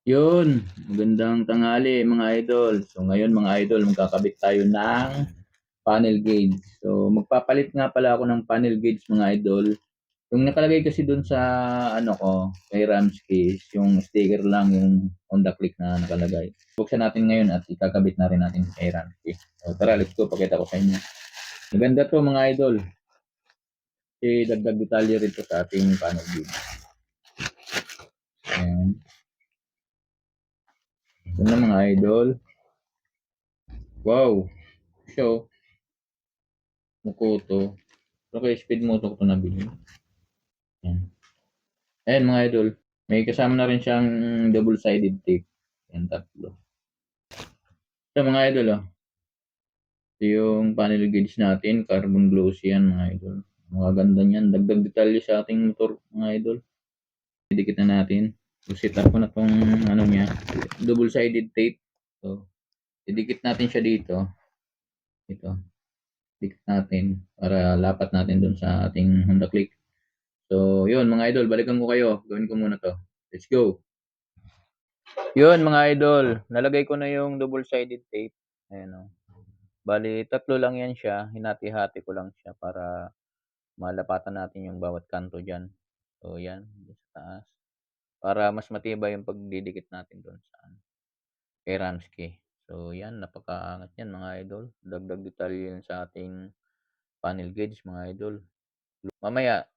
Yun, magandang tanghali mga idol. So ngayon mga idol, magkakabit tayo ng panel gauge. So magpapalit nga pala ako ng panel gauge mga idol. Yung nakalagay kasi dun sa ano ko, kay Ramsky, yung sticker lang yung on the click na nakalagay. Buksan natin ngayon at ikakabit na rin natin kay Ramsky. So tara, let's go, pakita ko sa inyo. Maganda to mga idol. Kasi dagdag detalye rin to sa ating panel gauge. Ayan. Ito na mga idol. Wow! So, Mukoto. Okay, speed moto ko ito nabili. Yan. Ayan mga idol. May kasama na rin siyang double-sided tape. Yan, tatlo. Ito mga idol, oh. Ito yung panel gauge natin. Carbon glossy yan mga idol. Mga ganda niyan. Dagdag detalye sa ating motor mga idol. Didikit na natin. So, set up ko na tong ano niya. Double-sided tape. So, didikit natin siya dito. Ito. Dikit natin para lapat natin dun sa ating Honda Click. So, yun mga idol, balikan ko kayo. Gawin ko muna to. Let's go. Yun mga idol, nalagay ko na yung double-sided tape. Ayan o. Bali, tatlo lang yan siya. Hinati-hati ko lang siya para malapatan natin yung bawat kanto dyan. So, yan. Sa taas. Para mas matibay yung pagdidikit natin doon sa kay Ramsky. So, yan. Napakaangat yan mga idol. Dagdag detalye yun sa ating panel gauge mga idol. Mamaya,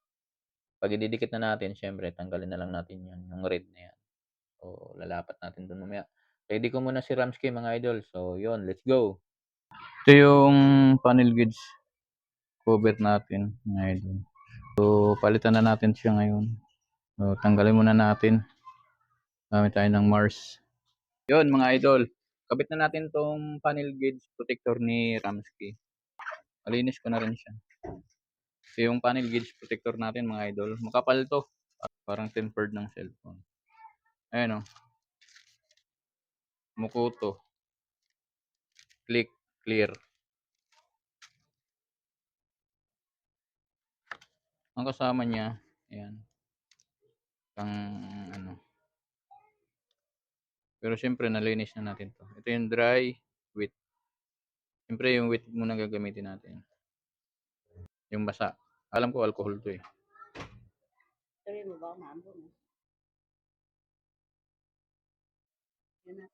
pag ididikit na natin, syempre, tanggalin na lang natin yan. Yung red na yan. So, lalapat natin doon mamaya. Ready ko muna si Ramsky mga idol. So, yun, let's go. Ito yung panel gauge cover natin mga idol. So, palitan na natin siya ngayon. So, tanggalin muna natin. Gamit tayo ng Mars. Yun mga idol. Kabit na natin tong panel gauge protector ni Ramsky. Malinis ko na rin siya. So, yung panel gauge protector natin mga idol. Makapal to. Parang tempered ng cellphone. Ayan o. Mukoto. Click. Clear. Ang kasama niya, ayan, pang ano. Pero syempre nalinis na natin to. Ito yung dry, wet. Syempre yung wet muna gagamitin natin. Yung basa. Alam ko alcohol to eh. Sabi mo ba, maambon mo? Mo na.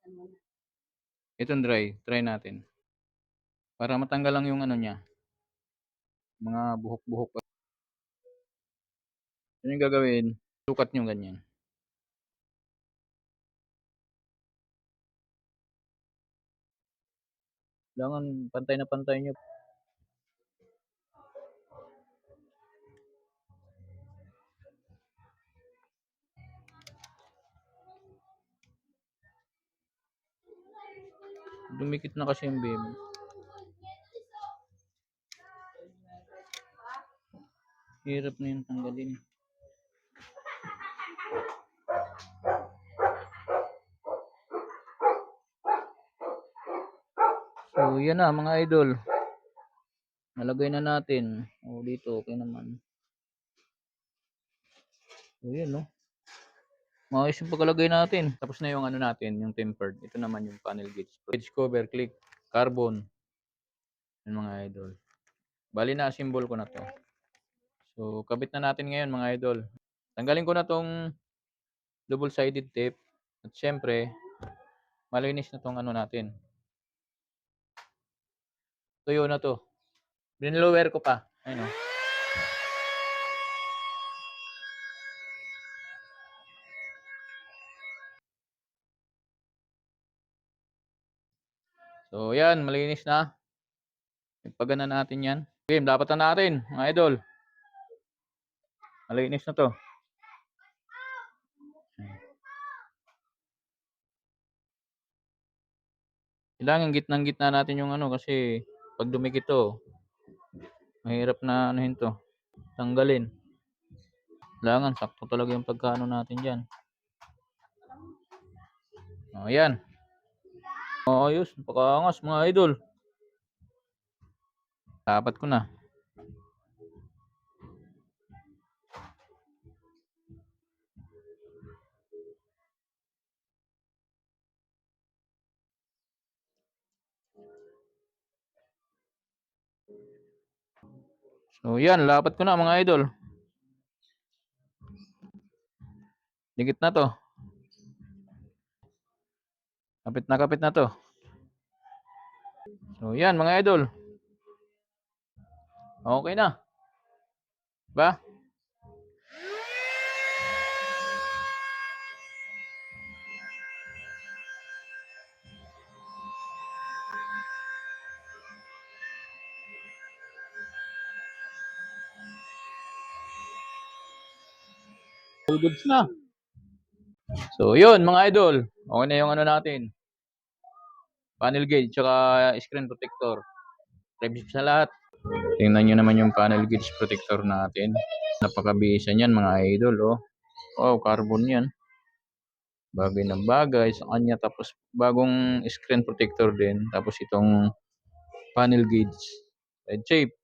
Itong dry, try natin. Para matanggal lang yung ano niya. Mga buhok-buhok. Yun yung gagawin. Sukat nyo ganyan. Kailangan pantay na pantay nyo. Dumikit na kasi yung baby. Hirap na yung tanggalin. So yan na mga idol. Nalagay na natin. O dito okay naman. So yan no. Maayos yung pagkalagay natin. Tapos na yung ano natin, yung tempered. Ito naman yung panel gauge. Gauge cover, click, carbon. Yung mga idol. Bali na symbol ko na to. So kabit na natin ngayon mga idol. Tanggalin ko na tong double-sided tape. At syempre, malinis na tong ano natin. Tuyo na to. Binlower ko pa. Ayun o. So yan, malinis na. Ipagana natin yan. Game, dapat na natin mga idol. Malinis na to. Kailangan gitnang-gitna natin yung ano kasi pag dumikit to, mahirap na anuhin to. Tanggalin. Kailangan sakto talaga yung pagkaano natin dyan. O yan. Ayos, napakaangas mga idol. Dapat ko na. So yan, lapat ko na mga idol. Dikit na to. Kapit na to. So yan mga idol. Okay na. Ba? All goods na. So yun mga idol. Okay na yung ano natin. Panel gauge tsaka screen protector. Reviews na lahat. Tingnan nyo naman yung panel gauge protector natin. Napakabisa niyan mga idol. Oh. Wow, carbon yan. Bagay na bagay sa kanya. Tapos bagong screen protector din. Tapos itong panel gauge. Red shape.